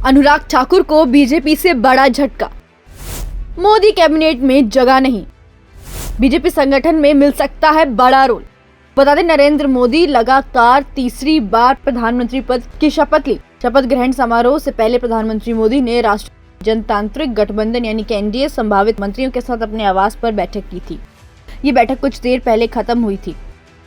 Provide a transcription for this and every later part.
अनुराग ठाकुर को बीजेपी से बड़ा झटका। मोदी कैबिनेट में जगह नहीं, बीजेपी संगठन में मिल सकता है बड़ा रोल। बता दें, नरेंद्र मोदी लगातार तीसरी बार प्रधानमंत्री पद की शपथ ली। शपथ ग्रहण समारोह से पहले प्रधानमंत्री मोदी ने राष्ट्रीय जनतांत्रिक गठबंधन यानी कि एनडीए संभावित मंत्रियों के साथ अपने आवास पर बैठक की थी। ये बैठक कुछ देर पहले खत्म हुई थी।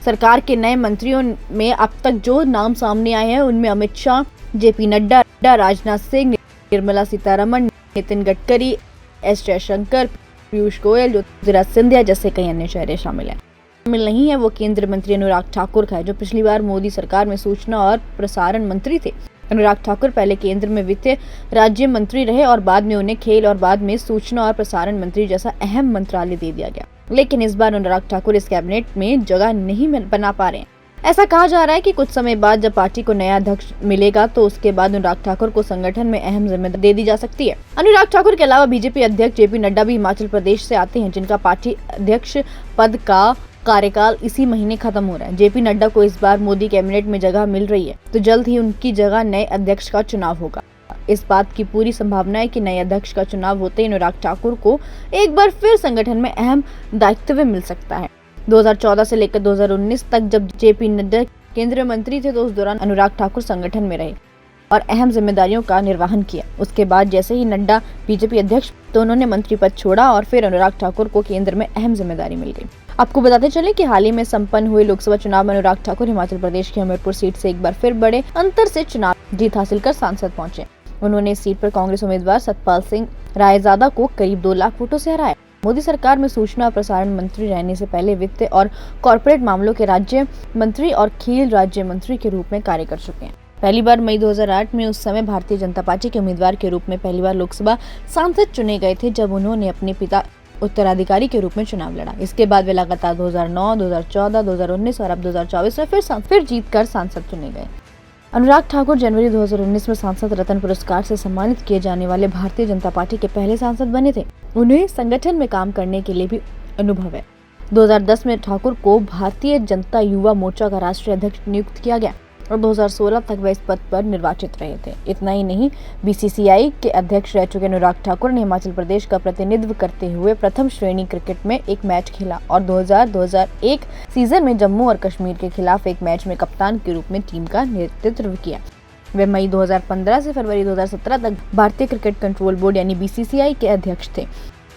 सरकार के नए मंत्रियों में अब तक जो नाम सामने आए हैं उनमें अमित शाह, जेपी नड्डा, राजनाथ सिंह, निर्मला सीतारमण, नितिन गडकरी, एस जयशंकर, पीयूष गोयल, ज्योतिरादित्य सिंधिया जैसे कई अन्य चेहरे शामिल हैं। शामिल नहीं है वो केंद्रीय मंत्री अनुराग ठाकुर का है, जो पिछली बार मोदी सरकार में सूचना और प्रसारण मंत्री थे। अनुराग ठाकुर पहले केंद्र में वित्त राज्य मंत्री रहे और बाद में उन्हें खेल और बाद में सूचना और प्रसारण मंत्री जैसा अहम मंत्रालय दे दिया गया। लेकिन इस बार अनुराग ठाकुर इस कैबिनेट में जगह नहीं बना पा रहे हैं। ऐसा कहा जा रहा है कि कुछ समय बाद जब पार्टी को नया अध्यक्ष मिलेगा तो उसके बाद अनुराग ठाकुर को संगठन में अहम जिम्मेदारी दे दी जा सकती है। अनुराग ठाकुर के अलावा बीजेपी अध्यक्ष जेपी नड्डा भी हिमाचल प्रदेश से आते हैं, जिनका पार्टी अध्यक्ष पद का कार्यकाल इसी महीने खत्म हो रहा है। जेपी नड्डा को इस बार मोदी कैबिनेट में जगह मिल रही है तो जल्द ही उनकी जगह नए अध्यक्ष का चुनाव होगा। इस बात की पूरी संभावना है कि नए अध्यक्ष का चुनाव होते ही अनुराग ठाकुर को एक बार फिर संगठन में अहम दायित्व मिल सकता है। 2014 से लेकर 2019 तक जब जेपी नड्डा केंद्रीय मंत्री थे तो उस दौरान अनुराग ठाकुर संगठन में रहे और अहम जिम्मेदारियों का निर्वहन किया। उसके बाद जैसे ही नड्डा बीजेपी अध्यक्ष तो उन्होंने मंत्री पद छोड़ा और फिर अनुराग ठाकुर को केंद्र में अहम जिम्मेदारी मिल गई। आपको बताते चले कि हाल ही में संपन्न हुए लोकसभा चुनाव में अनुराग ठाकुर हिमाचल प्रदेश की हमीरपुर सीट से एक बार फिर बड़े अंतर से चुनाव जीत हासिल कर सांसद पहुंचे। उन्होंने इस सीट पर कांग्रेस उम्मीदवार सतपाल सिंह रायजादा को करीब 2 लाख वोटों से हराया। मोदी सरकार में सूचना और प्रसारण मंत्री रहने से पहले वित्त और कॉर्पोरेट मामलों के राज्य मंत्री और खेल राज्य मंत्री के रूप में कार्य कर चुके हैं। पहली बार मई 2008 में उस समय भारतीय जनता पार्टी के उम्मीदवार के रूप में पहली बार लोकसभा सांसद चुने गए थे, जब उन्होंने अपने पिता उत्तराधिकारी के रूप में चुनाव लड़ा। इसके बाद वे लगातार 2009, 2014, 2019 और अब 2024 में फिर जीतकर सांसद चुने गए। अनुराग ठाकुर जनवरी 2019 में सांसद रत्न पुरस्कार से सम्मानित किए जाने वाले भारतीय जनता पार्टी के पहले सांसद बने थे। उन्हें संगठन में काम करने के लिए भी अनुभव है। 2010 में ठाकुर को भारतीय जनता युवा मोर्चा का राष्ट्रीय अध्यक्ष नियुक्त किया गया और 2016 तक वह इस पद पर निर्वाचित रहे थे। इतना ही नहीं, बीसीसीआई के अध्यक्ष रह चुके अनुराग ठाकुर ने हिमाचल प्रदेश का प्रतिनिधित्व करते हुए प्रथम श्रेणी क्रिकेट में एक मैच खेला और 2000-2001 सीजन में जम्मू और कश्मीर के खिलाफ एक मैच में कप्तान के रूप में टीम का नेतृत्व किया। वे मई 2015 से फरवरी 2017 तक भारतीय क्रिकेट कंट्रोल बोर्ड यानी बीसीसीआई के अध्यक्ष थे।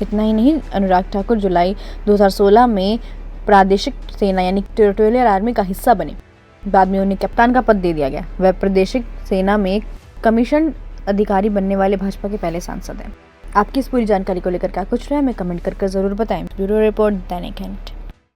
इतना ही नहीं, अनुराग ठाकुर जुलाई 2016 में प्रादेशिक सेना यानी टेरिटोरियल आर्मी का हिस्सा बने। बाद में उन्हें कप्तान का पद दे दिया गया। वह प्रादेशिक सेना में कमीशन अधिकारी बनने वाले भाजपा के पहले सांसद हैं। आपकी इस पूरी जानकारी को लेकर क्या कुछ रहा है, हमें कमेंट कर जरूर बताएं। ब्यूरो रिपोर्ट, दैनिक हिंट।